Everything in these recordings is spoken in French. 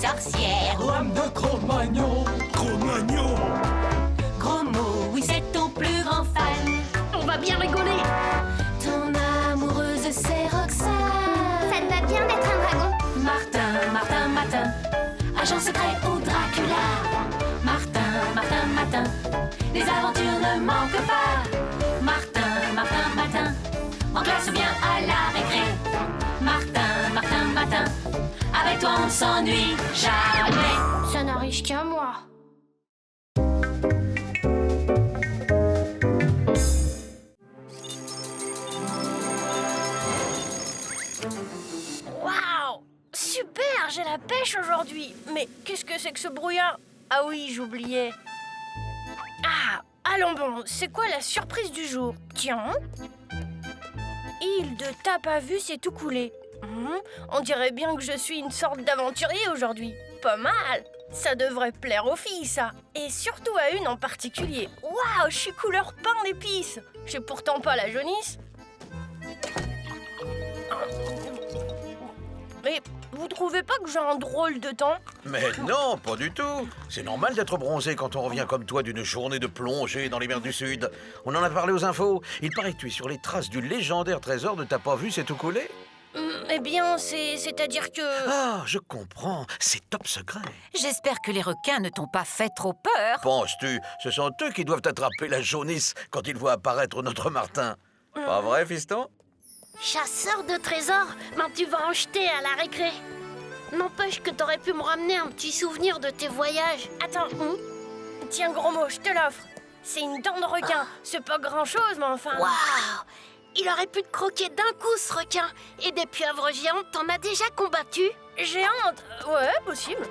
sorcière. Lame de Cro-Magnon. Cro-Magnon. Gros mot, oui, c'est ton plus grand fan. On va bien rigoler. Ton amoureuse, c'est Roxane. Ça te va bien d'être un dragon. Martin, Martin, Martin, agent secret ou Dracula. Martin, Martin, Martin, les aventures ne manquent pas. Martin, Martin, Martin, en classe ou bien à la récré. Martin, Martin, Martin, avec toi on ne s'ennuie jamais. Ça n'arrive qu'à moi. Waouh! Super, j'ai la pêche aujourd'hui. Mais qu'est-ce que c'est que ce brouillard? Ah oui, j'oubliais. Ah, allons bon, c'est quoi la surprise du jour? Tiens. Île de tape à vue, c'est tout coulé. On dirait bien que je suis une sorte d'aventurier aujourd'hui. Pas mal. Ça devrait plaire aux filles, ça. Et surtout à une en particulier. Waouh, je suis couleur pain d'épices. J'ai pourtant pas la jaunisse. Mais vous trouvez pas que j'ai un drôle de temps? Mais non, pas du tout. C'est normal d'être bronzé quand on revient comme toi d'une journée de plongée dans les mers du Sud. On en a parlé aux infos. Il paraît que tu es sur les traces du légendaire trésor de T'as pas vu, c'est tout coulé. Eh bien, c'est-à-dire que... Ah, je comprends. C'est top secret. J'espère que les requins ne t'ont pas fait trop peur. Penses-tu, ce sont eux qui doivent attraper la jaunisse quand ils voient apparaître notre Martin. Pas vrai, fiston? Chasseur de trésors, ben tu vas en jeter à la récré. N'empêche que t'aurais pu me ramener un petit souvenir de tes voyages. Attends, tiens gros mot, je te l'offre. C'est une dent de requin. C'est pas grand-chose, mais enfin... Waouh! Il aurait pu te croquer d'un coup, ce requin. Et des pieuvres géantes, t'en as déjà combattu? Géantes? Ouais, possible.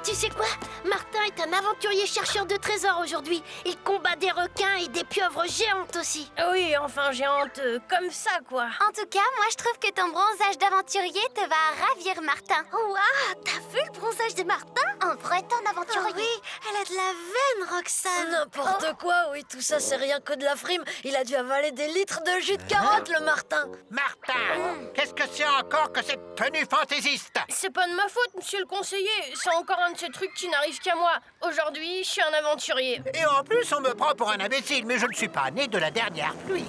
Tu sais quoi? Martin est un aventurier chercheur de trésors aujourd'hui. Il combat des requins et des pieuvres géantes aussi. Oui, enfin géantes, comme ça quoi. En tout cas, moi je trouve que ton bronzage d'aventurier te va ravir, Martin. Waouh, t'as vu le bronzage de Martin? Un vrai ton aventurier. Oui, elle a de la veine, Roxane. N'importe quoi, oui, tout ça c'est rien que de la frime. Il a dû avaler des litres de jus de carotte, le Martin. Martin, qu'est-ce que c'est encore que cette tenue fantaisiste? C'est pas de ma faute, monsieur le conseiller. C'est encore un de ces trucs qui n'arrivent qu'à moi. Aujourd'hui, je suis un aventurier. Et en plus, on me prend pour un imbécile, mais je ne suis pas né de la dernière pluie.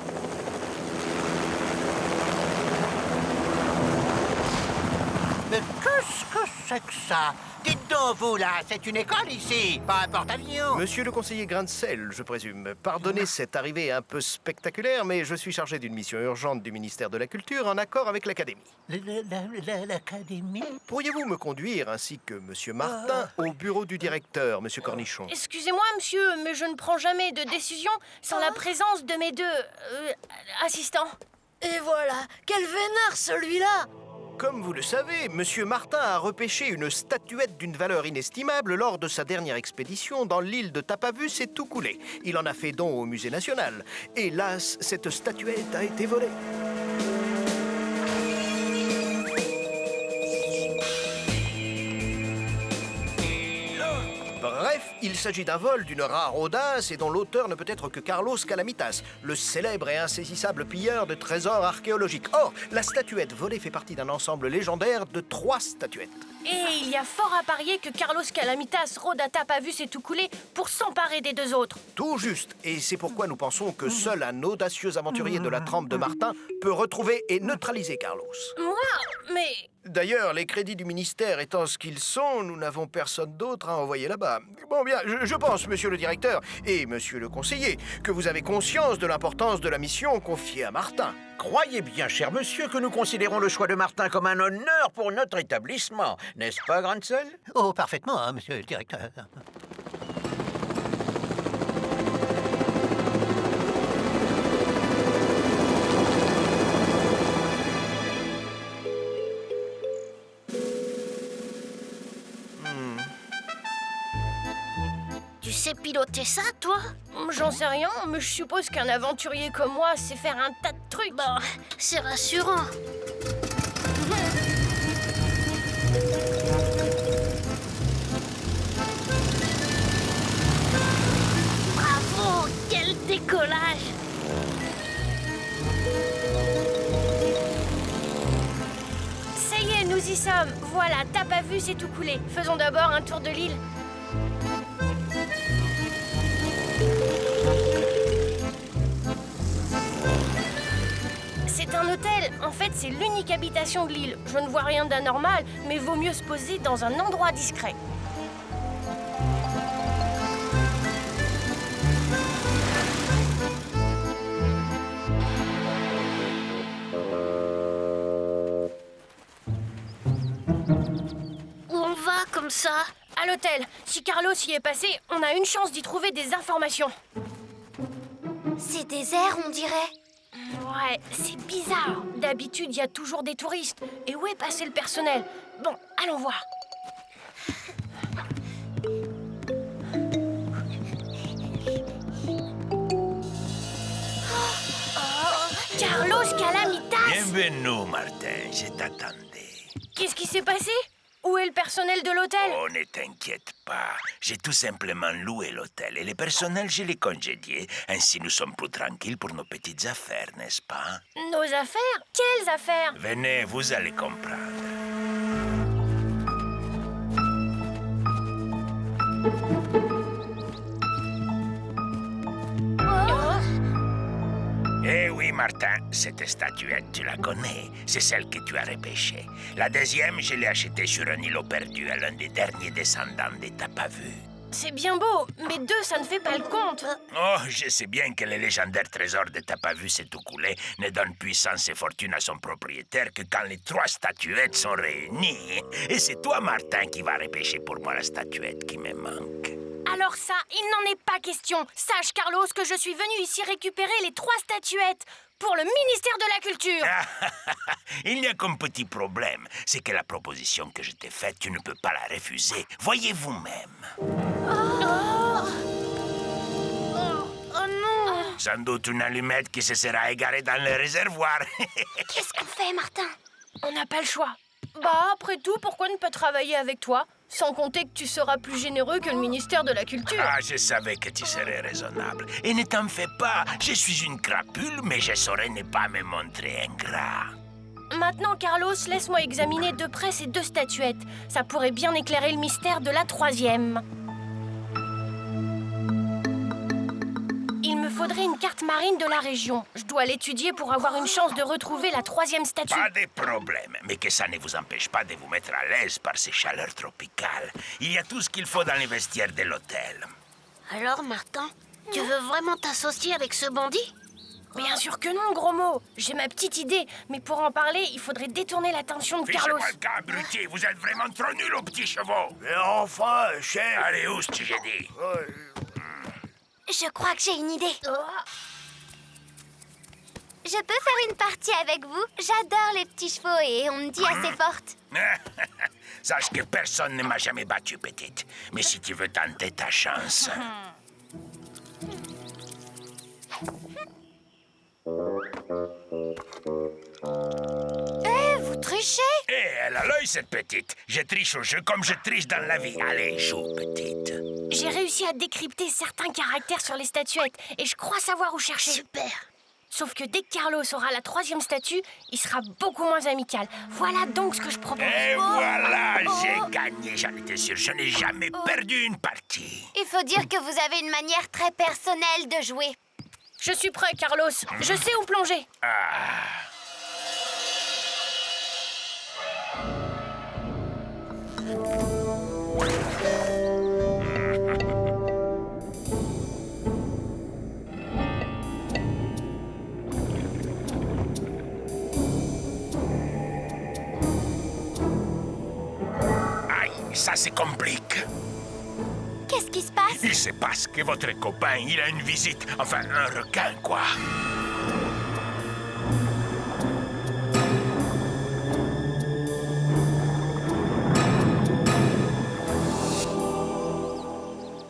Mais qu'est-ce que c'est que ça? Dites donc, vous, là, c'est une école ici, pas un porte-avions. Monsieur le conseiller Grain de sel, je présume. Pardonnez cette arrivée un peu spectaculaire, mais je suis chargé d'une mission urgente du ministère de la Culture en accord avec l'Académie. L'Académie? Pourriez-vous me conduire, ainsi que Monsieur Martin, au bureau du directeur, Monsieur Cornichon? Excusez-moi, monsieur, mais je ne prends jamais de décision sans la présence de mes deux... assistants. Et voilà, quel vénère celui-là! Comme vous le savez, Monsieur Martin a repêché une statuette d'une valeur inestimable lors de sa dernière expédition dans l'île de Tapavus et tout coulé. Il en a fait don au musée national. Hélas, cette statuette a été volée. Bref, il s'agit d'un vol d'une rare audace et dont l'auteur ne peut être que Carlos Calamitas, le célèbre et insaisissable pilleur de trésors archéologiques. Or, la statuette volée fait partie d'un ensemble légendaire de 3 statuettes. Et il y a fort à parier que Carlos Calamitas rôde à Tapavus et tout coulé pour s'emparer des deux autres. Tout juste. Et c'est pourquoi nous pensons que seul un audacieux aventurier de la trempe de Martin peut retrouver et neutraliser Carlos. Moi? Mais... D'ailleurs, les crédits du ministère étant ce qu'ils sont, nous n'avons personne d'autre à envoyer là-bas. Bon, bien, je pense, monsieur le directeur et monsieur le conseiller, que vous avez conscience de l'importance de la mission confiée à Martin. Croyez bien, cher monsieur, que nous considérons le choix de Martin comme un honneur pour notre établissement. N'est-ce pas, Grain de sel? Oh, parfaitement, hein, monsieur le directeur. Tu sais piloter ça, toi? J'en sais rien, mais je suppose qu'un aventurier comme moi sait faire un tas de trucs. Bah, c'est rassurant. Bravo, quel décollage! Ça y est, nous Nous y sommes. Voilà, t'as pas vu, c'est tout coulé. Faisons d'abord un tour de l'île. C'est un hôtel. En fait, c'est l'unique habitation de l'île. Je ne vois rien d'anormal, mais vaut mieux se poser dans un endroit discret. Où on va comme ça? À l'hôtel. Si Carlos y est passé, on a une chance d'y trouver des informations. C'est désert, on dirait. Ouais, c'est bizarre. D'habitude, il y a toujours des touristes. Et où est passé le personnel? Bon, allons voir. Carlos Calamitas! Bienvenue, Martin, je t'attendais. Qu'est-ce qui s'est passé? Où est le personnel de l'hôtel? Oh, ne t'inquiète pas. J'ai tout simplement loué l'hôtel et le personnel, je l'ai congédié. Ainsi, nous sommes plus tranquilles pour nos petites affaires, n'est-ce pas? Nos affaires? Quelles affaires? Venez, vous allez comprendre. Eh oui, Martin, cette statuette, tu la connais. C'est celle que tu as repêchée. La deuxième, je l'ai achetée sur un îlot perdu à l'un des derniers descendants des Tapavu. C'est bien beau, mais deux, ça ne fait pas le compte. Oh, je sais bien que le légendaire trésor de Tapavu s'est tout coulé ne donne puissance et fortune à son propriétaire que quand les 3 statuettes sont réunies. Et c'est toi, Martin, qui vas repêcher pour moi la statuette qui me manque. Alors ça, il n'en est pas question. Sache, Carlos, que je suis venu ici récupérer les 3 statuettes pour le ministère de la Culture. Il n'y a qu'un petit problème. C'est que la proposition que je t'ai faite, tu ne peux pas la refuser. Voyez vous-même. Oh non! Sans doute une allumette qui se sera égarée dans le réservoir. Qu'est-ce qu'on fait, Martin? On n'a pas le choix. Bah, après tout, pourquoi ne pas travailler avec toi? Sans compter que tu seras plus généreux que le ministère de la Culture. Ah, je savais que tu serais raisonnable. Et ne t'en fais pas, je suis une crapule, mais je saurais ne pas me montrer ingrat. Maintenant, Carlos, laisse-moi examiner de près ces 2 statuettes. Ça pourrait bien éclairer le mystère de la 3e. Il me faudrait une carte marine de la région. Je dois l'étudier pour avoir une chance de retrouver la 3e statue. Pas de problème, mais que ça ne vous empêche pas de vous mettre à l'aise par ces chaleurs tropicales. Il y a tout ce qu'il faut dans les vestiaires de l'hôtel. Alors, Martin, tu veux vraiment t'associer avec ce bandit? Bien sûr que non, gros mot. J'ai ma petite idée, mais pour en parler, il faudrait détourner l'attention de Carlos. Fichez-moi le camp, abruti, vous êtes vraiment trop nuls aux petits chevaux. Mais enfin, chef. Allez, où ce que j'ai dit? Je crois que j'ai une idée. Je peux faire une partie avec vous? J'adore les petits chevaux et on me dit assez forte. Sache que personne ne m'a jamais battu, petite. Mais si tu veux tenter ta chance... Vous trichez? Eh, elle a l'œil, cette petite. Je triche au jeu comme je triche dans la vie. Allez, joue, petite. J'ai réussi à décrypter certains caractères sur les statuettes et je crois savoir où chercher. Super. Sauf que dès que Carlos aura la 3e statue, il sera beaucoup moins amical. Voilà donc ce que je propose. Et voilà, j'ai gagné, j'en étais sûr. Je n'ai jamais perdu une partie. Il faut dire que vous avez une manière très personnelle de jouer. Je suis prêt, Carlos. Je sais où plonger. Aïe, ça se complique. Qu'est-ce qui se passe? Il se passe que votre copain, il a une visite. Enfin, un requin, quoi.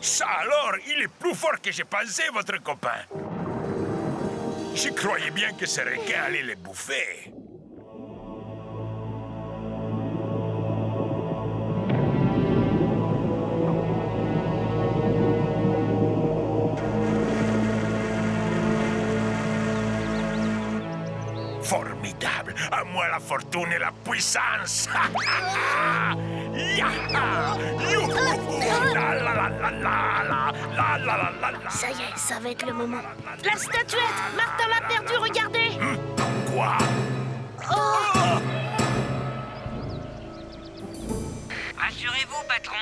Ça alors, il est plus fort que j'ai pensé, votre copain. Je croyais bien que ce requin allait les bouffer. Formidable. À moins moi la fortune et la puissance. Yaha! Youhou! La la la la la la la la la la la. Ça y est, ça va être le moment. La statuette! Martin l'a perdue, regardez! Quoi? Rassurez-vous, patron.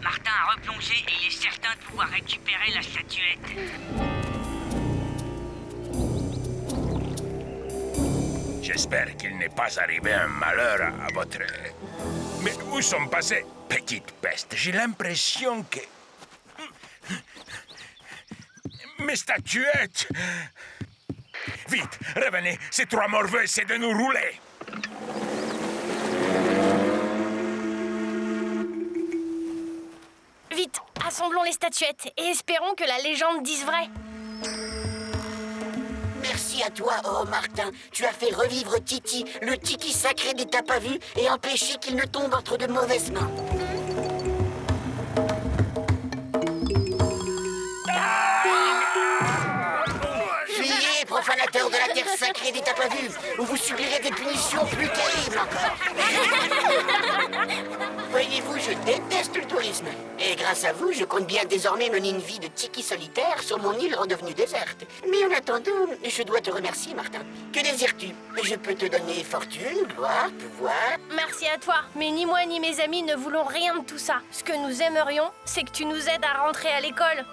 Martin a replongé et il est certain de pouvoir récupérer la statuette. J'espère qu'il n'est pas arrivé un malheur à votre... Mais où sont passées? Petite peste, j'ai l'impression que... Mes statuettes! Vite, revenez, ces trois morveux essaient de nous rouler. Vite, assemblons les statuettes et espérons que la légende dise vrai. Merci à toi, oh Martin. Tu as fait revivre Titi, le Tiki sacré des T'as pas vu, et empêché qu'il ne tombe entre de mauvaises mains. Fuyez, profanateurs de la terre sacrée des T'as pas vu, ou vous subirez des punitions plus terribles encore. Voyez-vous, je déteste le tourisme. Et grâce à vous, je compte bien désormais mener une vie de tiki solitaire sur mon île redevenue déserte. Mais en attendant, je dois te remercier, Martin. Que désires-tu? Je peux te donner fortune, gloire, pouvoir... Merci à toi, mais ni moi ni mes amis ne voulons rien de tout ça. Ce que nous aimerions, c'est que tu nous aides à rentrer à l'école.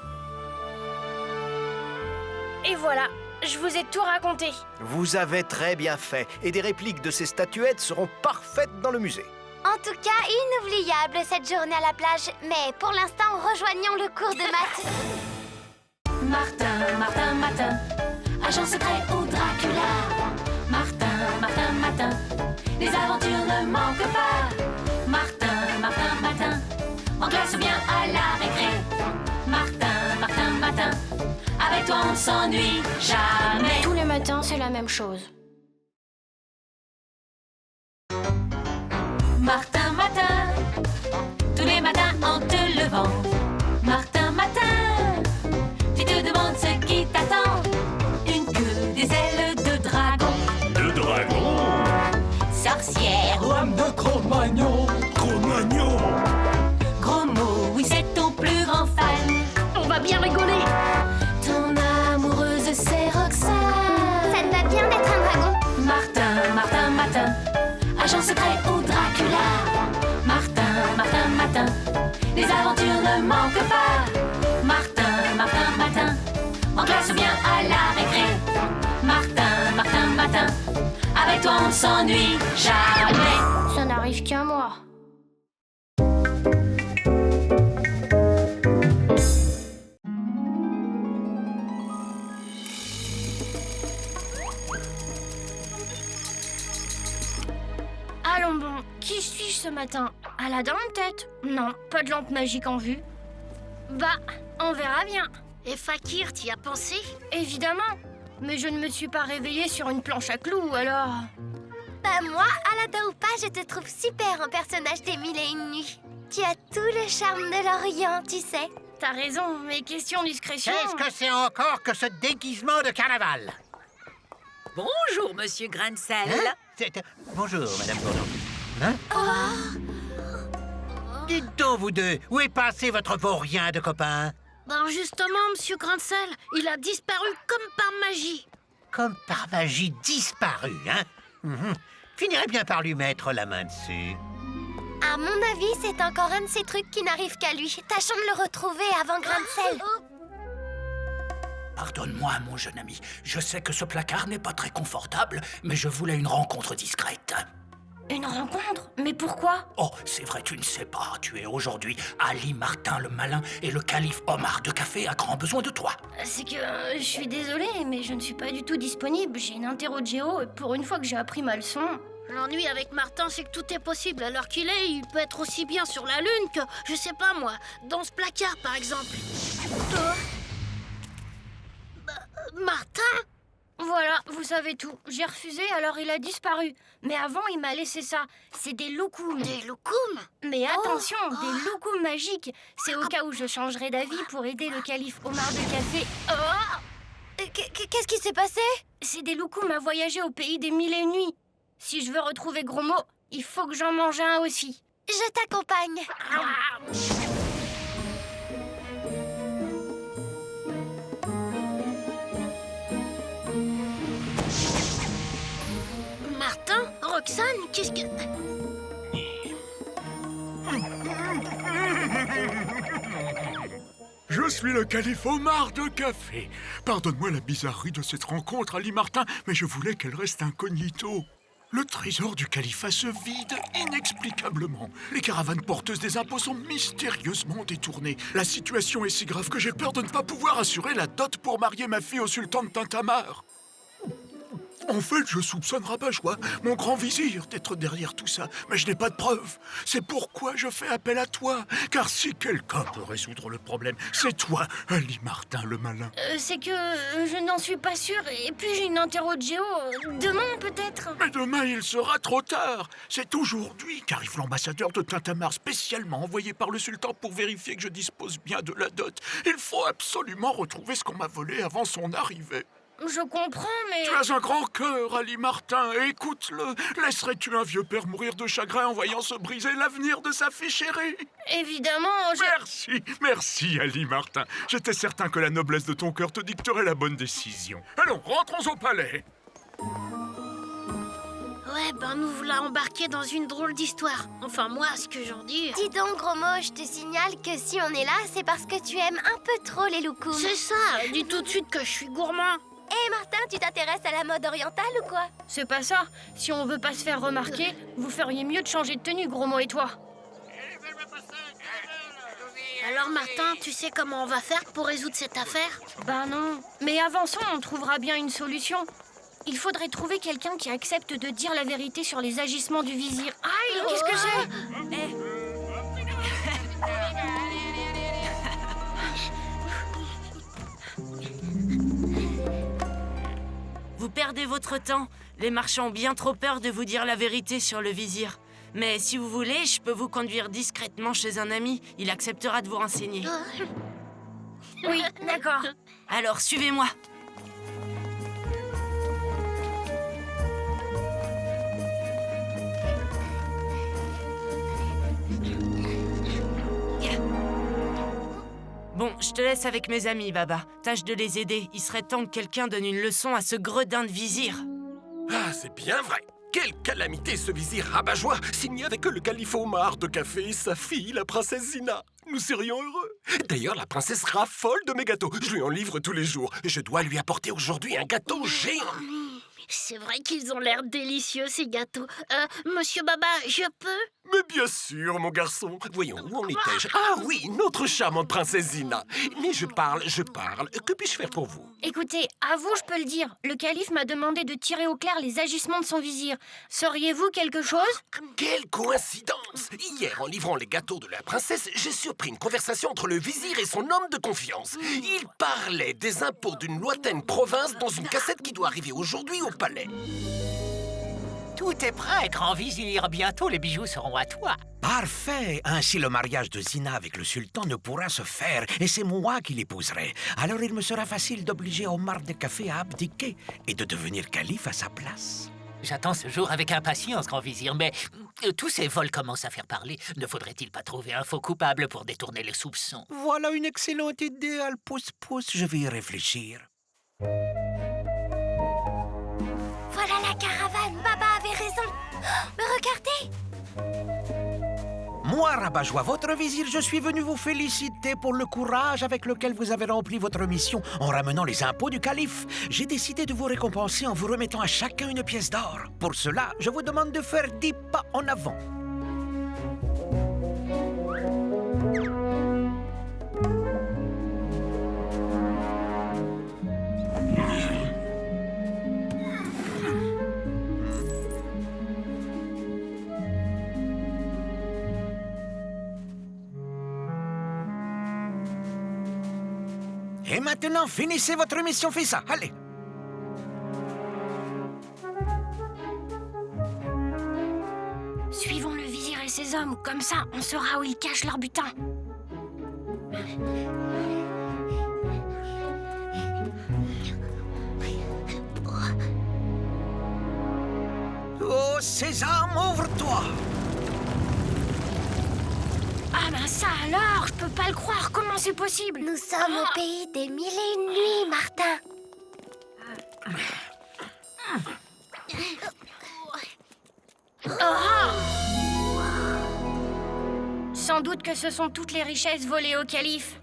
Et voilà, je vous ai tout raconté. Vous avez très bien fait, et des répliques de ces statuettes seront parfaites dans le musée. En tout cas, inoubliable cette journée à la plage. Mais pour l'instant, rejoignons le cours de maths. Martin, Martin, Matin, agent secret ou Dracula. Martin, Martin, Matin, les aventures ne manquent pas. Martin, Martin, Matin, en classe ou bien à la récré. Martin, Martin, Matin, avec toi on ne s'ennuie jamais. Tous les matins, c'est la même chose. Martin, Matin, tous les matins en te levant. Martin, Matin, tu te demandes ce qui t'attend. Une queue, des ailes de dragon. De dragon? Sorcière, Lame de Cro-Magnon. Cro-Magnon? gros mot, oui c'est ton plus grand fan. On va bien rigoler. Ton amoureuse c'est Roxane. Ça te va bien d'être un dragon? Martin, Martin, Matin, agent secret ou Dracula. Martin, Martin, Matin, les aventures ne manquent pas. Martin, Martin, Matin, en classe ou bien à la récré. Martin, Martin, Matin, avec toi on ne s'ennuie jamais. Ça n'arrive qu'à moi. Allons bon, qui suis-je ce matin? Aladdin peut-être? Non, pas de lampe magique en vue. Bah, on verra bien. Et Fakir, t'y as pensé? Évidemment. Mais je ne me suis pas réveillée sur une planche à clous, alors... Bah moi, Aladdin ou pas, je te trouve super en personnage des Mille et une nuits. Tu as tout le charme de l'Orient, tu sais. T'as raison, mais question discrétion... Qu'est-ce que c'est encore que ce déguisement de carnaval? Bonjour, monsieur Grain de sel. Hein? Bonjour, Madame Bourdon. Hein? Dites donc, vous deux, où est passé votre vaurien de copain? Ben justement, monsieur Grincel, il a disparu comme par magie. Comme par magie disparu, hein? Finirait bien par lui mettre la main dessus. À mon avis, c'est encore un de ces trucs qui n'arrivent qu'à lui. Tâchons de le retrouver avant Grain de sel. Pardonne-moi, mon jeune ami. Je sais que ce placard n'est pas très confortable, mais je voulais une rencontre discrète. Une rencontre? Mais pourquoi? Oh, c'est vrai, tu ne sais pas. Tu es aujourd'hui Ali Martin le Malin et le calife Omar de Café a grand besoin de toi. C'est que je suis désolée, mais je ne suis pas du tout disponible. J'ai une interro de géo et pour une fois que j'ai appris ma leçon... L'ennui avec Martin, c'est que tout est possible. À l'heure qu'il est, il peut être aussi bien sur la Lune que, je sais pas moi, dans ce placard par exemple. Martin? Voilà, vous savez tout. J'ai refusé, alors il a disparu. Mais avant, il m'a laissé ça. C'est des loukoums. Des loukoums? Mais attention, des loukoums magiques. C'est au cas où je changerai d'avis pour aider le calife Omar de Café. Qu'est-ce qui s'est passé? C'est des loukoums à voyager au pays des Mille et une nuits. Si je veux retrouver Gros Mot, il faut que j'en mange un aussi. Je t'accompagne. Martin, Roxane, qu'est-ce que... Je suis le calife Omar de Café. Pardonne-moi la bizarrerie de cette rencontre, Ali Martin, mais je voulais qu'elle reste incognito. Le trésor du califat se vide inexplicablement. Les caravanes porteuses des impôts sont mystérieusement détournées. La situation est si grave que j'ai peur de ne pas pouvoir assurer la dot pour marier ma fille au sultan de Tintamarre. En fait, je soupçonne Rabat-Joie, mon grand vizir, d'être derrière tout ça, mais je n'ai pas de preuves. C'est pourquoi je fais appel à toi, car si quelqu'un peut résoudre le problème, c'est toi, Ali Martin le malin. C'est que je n'en suis pas sûre, et puis j'ai une interro de géo. Demain, peut-être. Mais demain, il sera trop tard. C'est aujourd'hui qu'arrive l'ambassadeur de Tintamarre spécialement envoyé par le sultan pour vérifier que je dispose bien de la dot. Il faut absolument retrouver ce qu'on m'a volé avant son arrivée. Je comprends, mais... Tu as un grand cœur, Ali Martin, écoute-le. Laisserais-tu un vieux père mourir de chagrin en voyant se briser l'avenir de sa fille chérie? Évidemment, Merci, Ali Martin. J'étais certain que la noblesse de ton cœur te dicterait la bonne décision. Allons, rentrons au palais. Ouais, nous voilà embarqués dans une drôle d'histoire. Enfin, moi, ce que j'en dis... Dis donc, Gros Mot, je te signale que si on est là, c'est parce que tu aimes un peu trop les loukoums. C'est ça, dis tout de suite que je suis gourmand. Hé, Martin, tu t'intéresses à la mode orientale ou quoi? C'est pas ça. Si on veut pas se faire remarquer, vous feriez mieux de changer de tenue, Gros Mot et toi. Alors, Martin, tu sais comment on va faire pour résoudre cette affaire? Non, mais avançons, on trouvera bien une solution. Il faudrait trouver quelqu'un qui accepte de dire la vérité sur les agissements du vizir. Aïe, qu'est-ce que c'est? Vous perdez votre temps. Les marchands ont bien trop peur de vous dire la vérité sur le vizir. Mais si vous voulez, je peux vous conduire discrètement chez un ami. Il acceptera de vous renseigner. Oui, d'accord. Alors, suivez-moi. Bon, je te laisse avec mes amis, Baba. Tâche de les aider. Il serait temps que quelqu'un donne une leçon à ce gredin de vizir. Ah, c'est bien vrai. Quelle calamité ce vizir rabat-joie s'il n'y avait que le calife Omar de Café et sa fille, la princesse Zina. Nous serions heureux. D'ailleurs, la princesse raffole de mes gâteaux. Je lui en livre tous les jours. Je dois lui apporter aujourd'hui un gâteau géant. C'est vrai qu'ils ont l'air délicieux, ces gâteaux. Monsieur Baba, je peux? Mais bien sûr, mon garçon. Voyons, où en étais-je? Ah oui, notre charmante princesse Zina. Mais je parle. Que puis-je faire pour vous? Écoutez, à vous, je peux le dire. Le calife m'a demandé de tirer au clair les agissements de son vizir. Sauriez-vous quelque chose? Quelle coïncidence! Hier, en livrant les gâteaux de la princesse, j'ai surpris une conversation entre le vizir et son homme de confiance. Il parlait des impôts d'une lointaine province dans une cassette qui doit arriver aujourd'hui au palais. Tout est prêt, grand vizir. Bientôt, les bijoux seront à toi. Parfait. Ainsi, le mariage de Zina avec le sultan ne pourra se faire, et c'est moi qui l'épouserai. Alors, il me sera facile d'obliger Omar de Café à abdiquer et de devenir calife à sa place. J'attends ce jour avec impatience, grand vizir, mais tous ces vols commencent à faire parler. Ne faudrait-il pas trouver un faux coupable pour détourner les soupçons? Voilà une excellente idée, Alpousse-Pousse. Je vais y réfléchir. Voilà la caravane, Baba avait raison. Oh, regardez. Moi, Rabat-Joie, votre vizir, je suis venu vous féliciter pour le courage avec lequel vous avez rempli votre mission en ramenant les impôts du calife. J'ai décidé de vous récompenser en vous remettant à chacun une pièce d'or. Pour cela, je vous demande de faire 10 pas en avant. Et maintenant, finissez votre mission, Fissa. Allez. Suivons le vizir et ses hommes. Comme ça, on saura où ils cachent leur butin. Oh, sésame, ouvre-toi. Ah ben ça alors, je peux pas le croire, comment c'est possible? Nous sommes au pays des mille et une nuits, Martin. Sans doute que ce sont toutes les richesses volées au calife.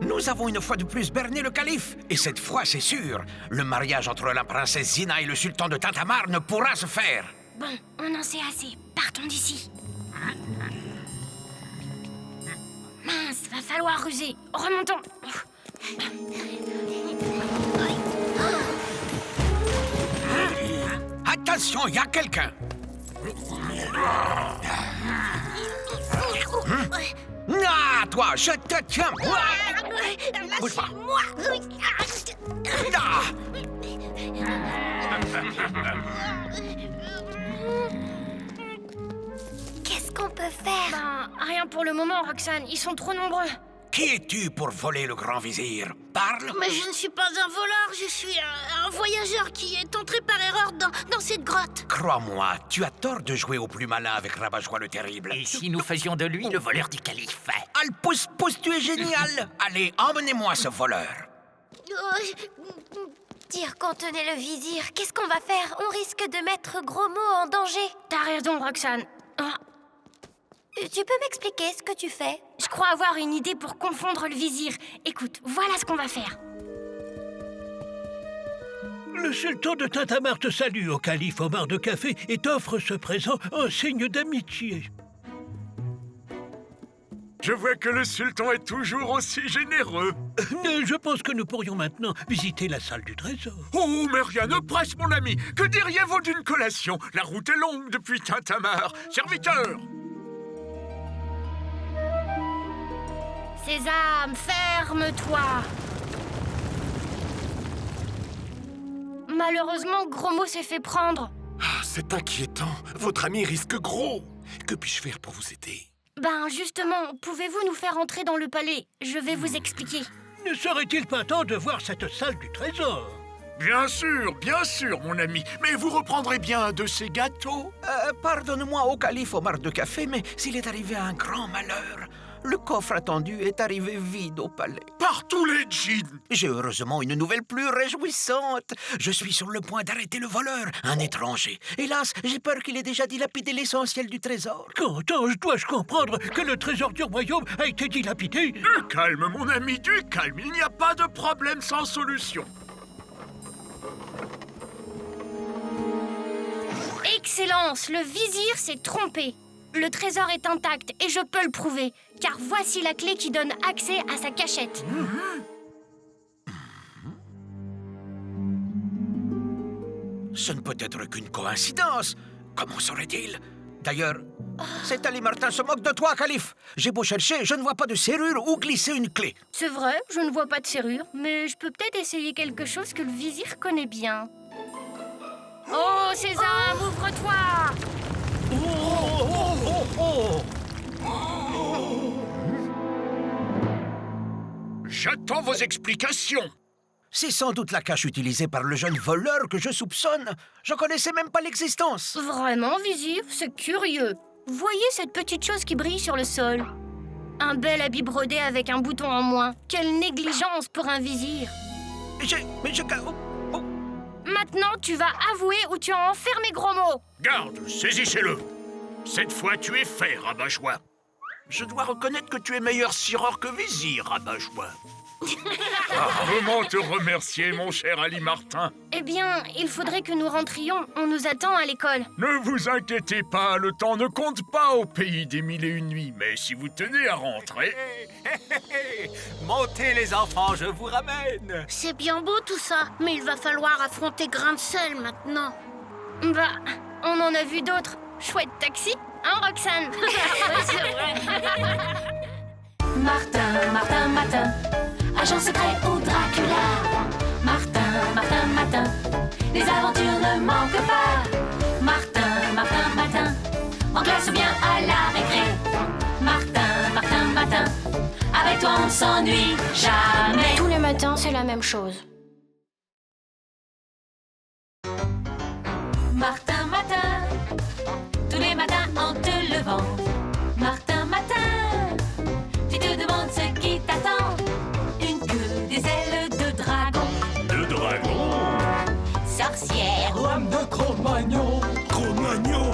Nous avons une fois de plus berné le calife. Et cette fois, c'est sûr, le mariage entre la princesse Zina et le sultan de Tintamarre ne pourra se faire. Bon, on en sait assez. Partons d'ici. Mince, va falloir ruser. Remontons. Attention, il y a quelqu'un. Ah, toi, je te tiens. Bouge pas. Ah. Qu'est-ce qu'on peut faire? Ben, rien pour le moment, Roxane. Ils sont trop nombreux. Qui es-tu pour voler le grand vizir? Parle. Mais je ne suis pas un voleur, je suis un voyageur qui est entré par erreur dans cette grotte. Crois-moi, tu as tort de jouer au plus malin avec Rabat-Joie le Terrible. Et si nous faisions de lui le voleur du calife? Pousse, tu es génial. Allez, emmenez-moi ce voleur. Dire qu'on tenait le vizir, qu'est-ce qu'on va faire? On risque de mettre Gros Mot en danger. T'as raison, Roxane. Tu peux m'expliquer ce que tu fais? Je crois avoir une idée pour confondre le vizir. Écoute, voilà ce qu'on va faire. Le sultan de Tintamarre te salue au calife Omar de Café et t'offre ce présent en signe d'amitié. Je vois que le sultan est toujours aussi généreux. Je pense que nous pourrions maintenant visiter la salle du trésor. Oh, mais rien ne presse, mon ami. Que diriez-vous d'une collation? La route est longue depuis Tintamarre. Serviteur! Sésame, ferme-toi. Malheureusement, Gros Mot s'est fait prendre. Ah, c'est inquiétant. Votre ami risque gros. Que puis-je faire pour vous aider? Ben, justement, pouvez-vous nous faire entrer dans le palais? Je vais vous expliquer. Ne serait-il pas temps de voir cette salle du trésor? Bien sûr, mon ami. Mais vous reprendrez bien un de ces gâteaux? Pardonne-moi au calife Omar de Café, mais s'il est arrivé un grand malheur. Le coffre attendu est arrivé vide au palais. Par tous les djinns! J'ai heureusement une nouvelle plus réjouissante. Je suis sur le point d'arrêter le voleur, un étranger. Hélas, j'ai peur qu'il ait déjà dilapidé l'essentiel du trésor. Dois-je comprendre que le trésor du royaume a été dilapidé? Du calme, mon ami, du calme. Il n'y a pas de problème sans solution. Excellence, le vizir s'est trompé. Le trésor est intact et je peux le prouver, car voici la clé qui donne accès à sa cachette. Ce ne peut être qu'une coïncidence. Comment saurait-il? D'ailleurs, cet Ali Martin se moque de toi, calife. J'ai beau chercher, je ne vois pas de serrure où glisser une clé. C'est vrai, je ne vois pas de serrure, mais je peux peut-être essayer quelque chose que le vizir connaît bien. Oh, Sésame, ouvre-toi! J'attends vos explications. C'est sans doute la cache utilisée par le jeune voleur que je soupçonne. J'en connaissais même pas l'existence. Vraiment, vizir, c'est curieux. Voyez cette petite chose qui brille sur le sol? Un bel habit brodé avec un bouton en moins. Quelle négligence pour un vizir. Maintenant, tu vas avouer où tu as enfermé Gros Mot. Garde, saisissez-le. Cette fois, tu es fait, Rabat-Joie. Je dois reconnaître que tu es meilleur sireur que vizir, Rabat-Joie. Comment te remercier, mon cher Ali Martin? Eh bien, il faudrait que nous rentrions. On nous attend à l'école. Ne vous inquiétez pas, le temps ne compte pas au pays des mille et une nuits. Mais si vous tenez à rentrer... Montez les enfants, je vous ramène. C'est bien beau tout ça, mais il va falloir affronter Grain de Sel maintenant. Bah, on en a vu d'autres. Chouette taxi, hein Roxane? C'est vrai. Martin, agent secret ou Dracula. Martin, les aventures ne manquent pas. Martin, en classe ou bien à la récré. Martin, avec Avec toi, on ne s'ennuie jamais. Tous les matins, c'est la même chose. Martin Matin, tous les matins en te levant. Martin Matin, tu te demandes ce qui t'attend. Une queue, des ailes de dragon. De dragon? Sorcière ou âme de Cro-Magnon. Cro-Magnon?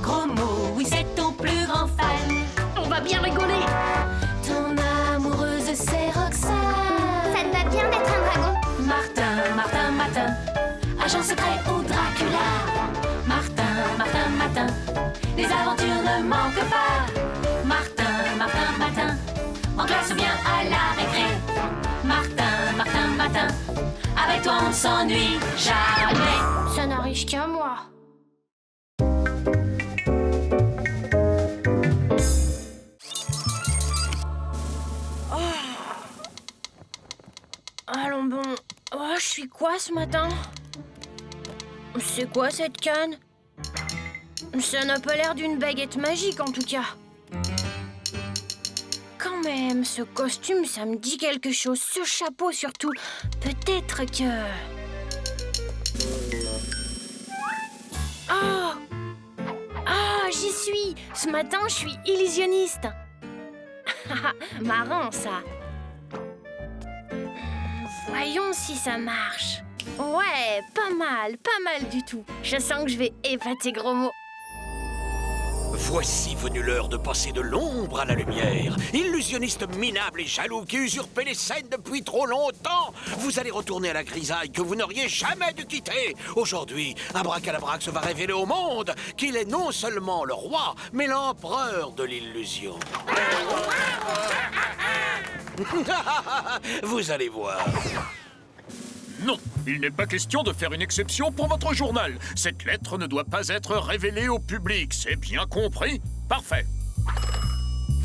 Gros mot, oui c'est ton plus grand fan. On va bien rigoler. Ton amoureuse c'est Roxane. Ça te va bien d'être un dragon? Martin, Martin, Matin, agent secret ou Dracula. Martin, Martin, Matin, les aventures ne manquent pas. Martin, Martin, Matin, en classe ou bien à la récré. Martin, Martin, Matin, avec toi on ne s'ennuie jamais. Ça n'arrive qu'à moi. Allons bon. Oh, je suis quoi ce matin? C'est quoi cette canne? Ça n'a pas l'air d'une baguette magique en tout cas. Quand même, ce costume, ça me dit quelque chose. Ce chapeau surtout. Peut-être que... Oh! Ah, j'y suis! Ce matin, je suis illusionniste. Marrant, ça. Voyons si ça marche. Ouais, pas mal du tout. Je sens que je vais épater Gros Mot. Voici venue l'heure de passer de l'ombre à la lumière. Illusionniste minable et jaloux qui usurpait les scènes depuis trop longtemps. Vous allez retourner à la grisaille que vous n'auriez jamais dû quitter. Aujourd'hui, Abracadabrax va révéler au monde qu'il est non seulement le roi, mais l'empereur de l'illusion. Vous allez voir. Non, il n'est pas question de faire une exception pour votre journal. Cette lettre ne doit pas être révélée au public, c'est bien compris? Parfait.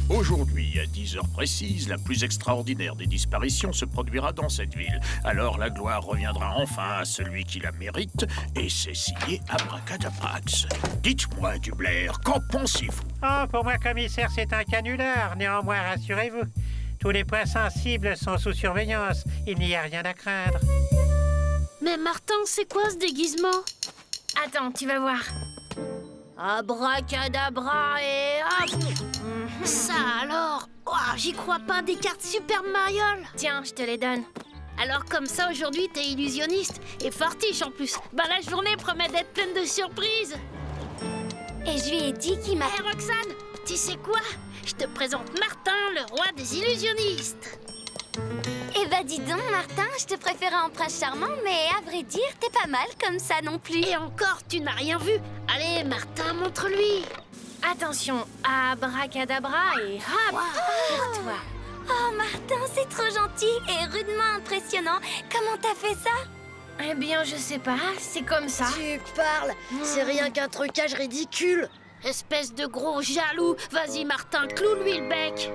Aujourd'hui, à 10 heures précises, la plus extraordinaire des disparitions se produira dans cette ville. Alors la gloire reviendra enfin à celui qui la mérite, et c'est signé Abracadabrax. Dites-moi, Dublair, qu'en pensez-vous? Oh, pour moi, commissaire, c'est un canular. Néanmoins, rassurez-vous, tous les points sensibles sont sous surveillance. Il n'y a rien à craindre. Mais Martin, c'est quoi ce déguisement? Attends, tu vas voir. Abracadabra et hop! Ça alors! Oh, j'y crois pas, des cartes Super Mario! Tiens, je te les donne. Alors comme ça, aujourd'hui, t'es illusionniste et fortiche en plus. Bah la journée promet d'être pleine de surprises. Et je lui ai dit qu'il m'a... Hé Roxane, tu sais quoi? Je te présente Martin, le roi des illusionnistes. Eh bah dis donc, Martin, je te préférais en prince charmant, mais à vrai dire, t'es pas mal comme ça non plus. Et encore, tu n'as rien vu. Allez, Martin, montre-lui. Attention, abracadabra et hop, pour toi. Oh, Martin, c'est trop gentil et rudement impressionnant. Comment t'as fait ça? Eh bien, je sais pas, c'est comme ça. Tu parles, c'est rien qu'un trucage ridicule. Espèce de gros jaloux. Vas-y, Martin, cloue-lui le bec.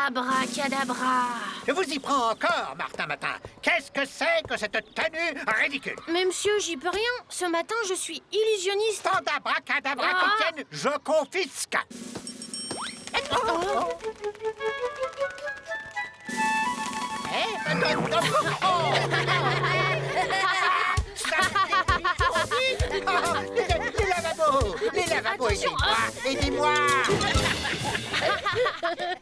Abracadabra. Je vous y prends encore, Martin Matin. Qu'est-ce que c'est que cette tenue ridicule? Mais monsieur, j'y peux rien. Ce matin, je suis illusionniste. Tant d'abracadabra qui tiennent, je confisque. Les lavabos, aidez-moi.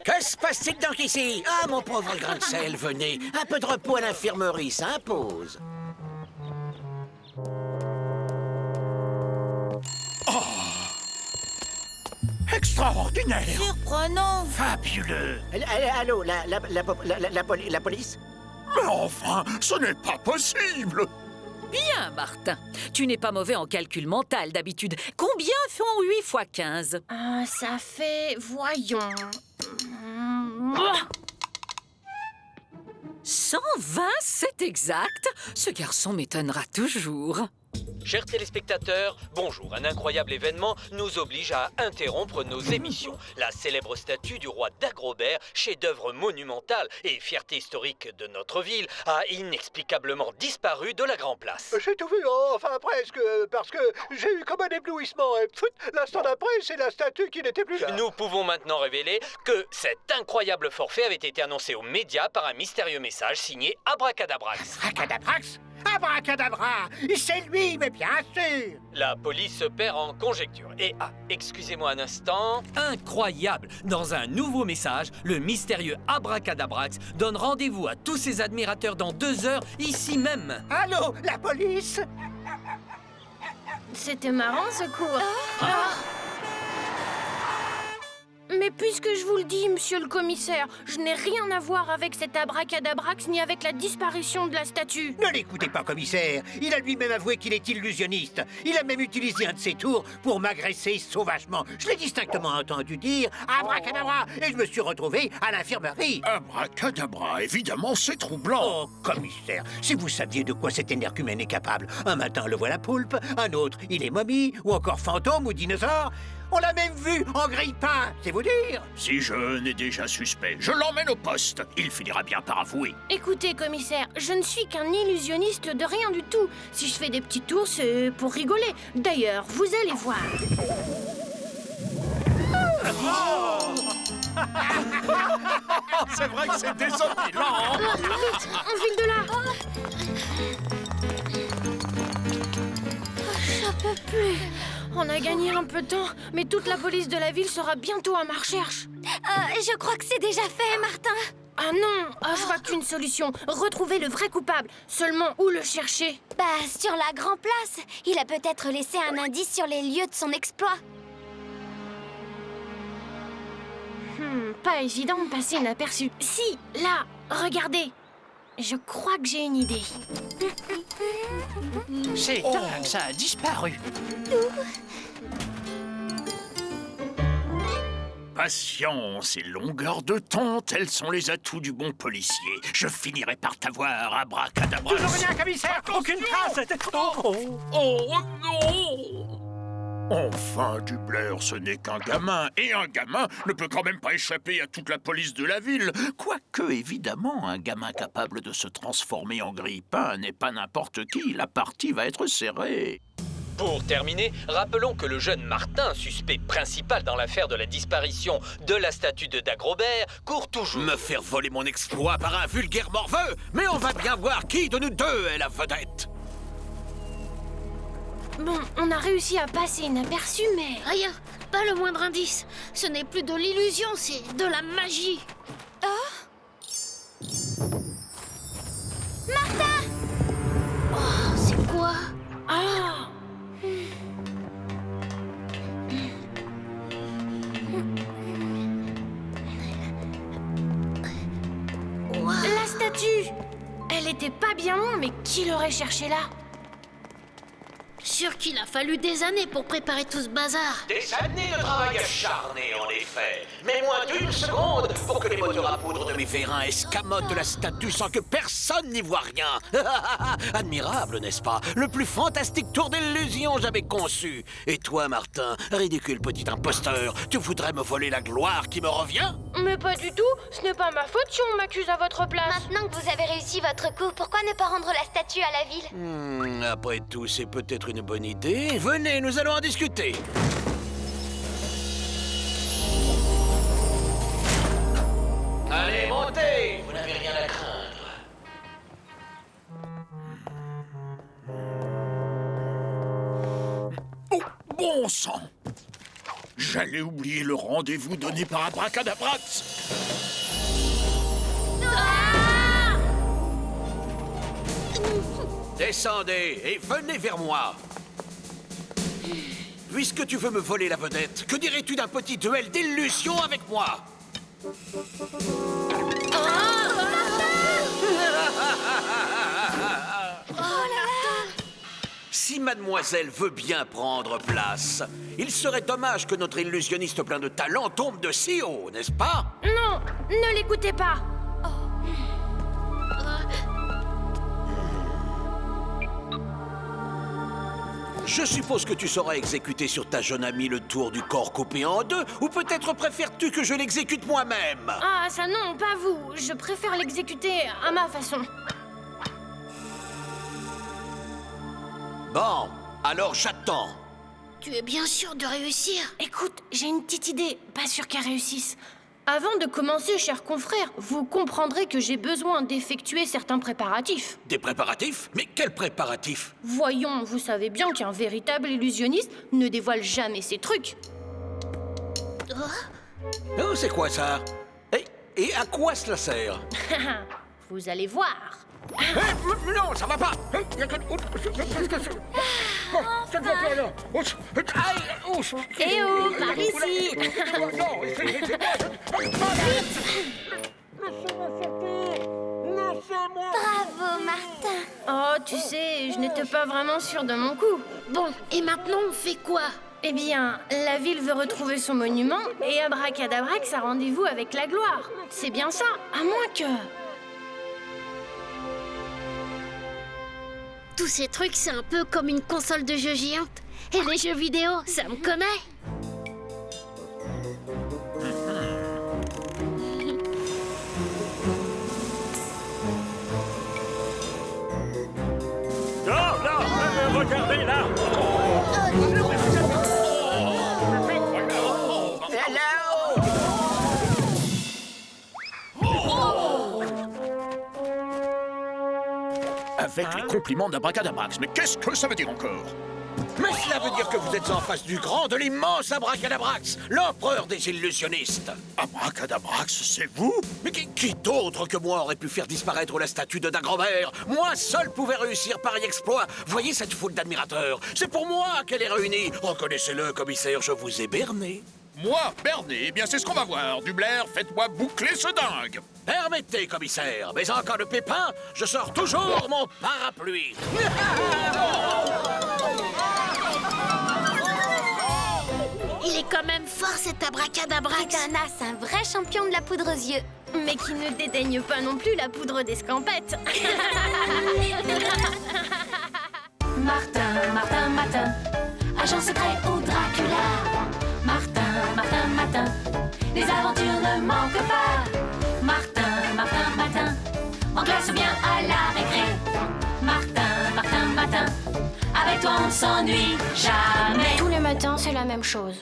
Que se passe-t-il donc ici? Ah, mon pauvre grain de sel, venez. Un peu de repos à l'infirmerie s'impose. Extraordinaire! Surprenant! Fabuleux! Allô, la police? Mais enfin, ce n'est pas possible! Bien, Martin. Tu n'es pas mauvais en calcul mental d'habitude. Combien font 8 fois 15? Ça fait... Voyons... 120, c'est exact. Ce garçon m'étonnera toujours. Chers téléspectateurs, bonjour. Un incroyable événement nous oblige à interrompre nos émissions. La célèbre statue du roi Dagobert, chef-d'œuvre monumental et fierté historique de notre ville, a inexplicablement disparu de la Grand Place. J'ai tout vu, enfin presque, parce que j'ai eu comme un éblouissement. Et l'instant d'après, c'est la statue qui n'était plus là. Nous pouvons maintenant révéler que cet incroyable forfait avait été annoncé aux médias par un mystérieux message signé Abracadabrax. Abracadabrax ? Abracadabra! C'est lui, mais bien sûr! La police se perd en conjecture. Et, excusez-moi un instant... Incroyable! Dans un nouveau message, le mystérieux Abracadabrax donne rendez-vous à tous ses admirateurs dans 2 heures, ici même. Allô, la police? C'était marrant, ce cours. Mais puisque je vous le dis, monsieur le commissaire, je n'ai rien à voir avec cet abracadabrax ni avec la disparition de la statue. Ne l'écoutez pas, commissaire. Il a lui-même avoué qu'il est illusionniste. Il a même utilisé un de ses tours pour m'agresser sauvagement. Je l'ai distinctement entendu dire « abracadabra » et je me suis retrouvé à l'infirmerie. Abracadabra, évidemment, c'est troublant. Oh, commissaire, si vous saviez de quoi cet énergumène est capable. Un matin, le voilà poulpe, un autre, il est momie, ou encore fantôme ou dinosaure. On l'a même vu en grille-pain, c'est vous dire. Si Jeune est déjà suspect, je l'emmène au poste. Il finira bien par avouer. Écoutez, commissaire, je ne suis qu'un illusionniste de rien du tout. Si je fais des petits tours, c'est pour rigoler. D'ailleurs, vous allez voir. C'est vrai que c'est désopilant. Vite, on file de là. Je peux plus. On a gagné un peu de temps, mais toute la police de la ville sera bientôt à ma recherche. Je crois que c'est déjà fait, Martin. Ah non, je vois qu'une solution. Retrouver le vrai coupable. Seulement, où le chercher? Bah, sur la Grand Place. Il a peut-être laissé un indice sur les lieux de son exploit. Pas évident de passer inaperçu. Si, là, regardez. Je crois que j'ai une idée. C'est dingue, ça a disparu. Patience et longueur de temps, tels sont les atouts du bon policier. Je finirai par t'avoir, abracadabra. Toujours rien, commissaire. Aucune trace. Oh non! Enfin, Dubler, ce n'est qu'un gamin. Et un gamin ne peut quand même pas échapper à toute la police de la ville. Quoique, évidemment, un gamin capable de se transformer en grille-pain n'est pas n'importe qui. La partie va être serrée. Pour terminer, rappelons que le jeune Martin, suspect principal dans l'affaire de la disparition de la statue de Dagobert, court toujours. Me faire voler mon exploit par un vulgaire morveux? Mais on va bien voir qui de nous deux est la vedette. Bon, on a réussi à passer inaperçu, mais... Rien, pas le moindre indice. Ce n'est plus de l'illusion, c'est de la magie. Oh, Martin! Oh, c'est quoi? Ah! La statue! Elle était pas bien loin, mais qui l'aurait cherchée là? Sûr qu'il a fallu des années pour préparer tout ce bazar. Des années de travail acharné, en effet. Mais moins d'1 seconde pour que les moteurs à poudre de mes vérins escamotent la statue sans que personne n'y voit rien. Admirable, n'est-ce pas? Le plus fantastique tour d'illusion jamais conçu. Et toi, Martin, ridicule petit imposteur, tu voudrais me voler la gloire qui me revient? Mais pas du tout. Ce n'est pas ma faute si on m'accuse à votre place. Maintenant que vous avez réussi votre coup, pourquoi ne pas rendre la statue à la ville? Après tout, c'est peut-être une bonne idée. Venez, nous allons en discuter. Allez, montez! Vous n'avez rien à craindre. Oh, bon sang! J'allais oublier le rendez-vous donné par Abracadabrax. Descendez et venez vers moi. Puisque tu veux me voler la vedette, que dirais-tu d'un petit duel d'illusion avec moi? Si mademoiselle veut bien prendre place, il serait dommage que notre illusionniste plein de talent tombe de si haut, n'est-ce pas? Non, ne l'écoutez pas. Je suppose que tu sauras exécuter sur ta jeune amie le tour du corps coupé en deux, ou peut-être préfères-tu que je l'exécute moi-même? Ah, ça non, pas vous. Je préfère l'exécuter à ma façon. Bon, alors j'attends. Tu es bien sûr de réussir? Écoute, j'ai une petite idée. Pas sûr qu'elle réussisse. Avant de commencer, chers confrères, vous comprendrez que j'ai besoin d'effectuer certains préparatifs. Des préparatifs? Mais quels préparatifs? Voyons, vous savez bien qu'un véritable illusionniste ne dévoile jamais ses trucs. Oh, c'est quoi ça? Et à quoi cela sert? Vous allez voir. Non, ça va pas! Eh oh, par ici! Bravo, Martin. Oh, tu sais, je n'étais pas vraiment sûre de mon coup. Bon, et maintenant on fait quoi? Eh bien, la ville veut retrouver son monument et Abracadabrax a rendez-vous avec la gloire. C'est bien ça, à moins que... Tous ces trucs, c'est un peu comme une console de jeux géante. Et les jeux vidéo, ça me connaît. Regardez là! Avec les compliments d'Abracadabrax, mais qu'est-ce que ça veut dire encore? Mais cela veut dire que vous êtes en face du grand, de l'immense Abracadabrax, l'empereur des illusionnistes. Abracadabrax, c'est vous? Mais qui d'autre que moi aurait pu faire disparaître la statue de Dagobert? Moi seul pouvais réussir pareil exploit. Voyez cette foule d'admirateurs? C'est pour moi qu'elle est réunie. Reconnaissez-le, commissaire, je vous ai berné. Moi, berné? Eh bien, c'est ce qu'on va voir. Dublair, faites-moi boucler ce dingue. Permettez, commissaire, mais en cas de pépin, je sors toujours mon parapluie. Il est quand même fort, cet Abracadabrax. C'est un as, un vrai champion de la poudre aux yeux. Mais qui ne dédaigne pas non plus la poudre d'escampette. Martin, Martin, Martin, agent secret ou Dracula. Martin, Martin, Martin, les aventures ne manquent pas. Martin, Martin, Martin, en classe ou bien à la récré. Martin, Martin, Martin, avec toi on ne s'ennuie jamais. Tous les matins, c'est la même chose.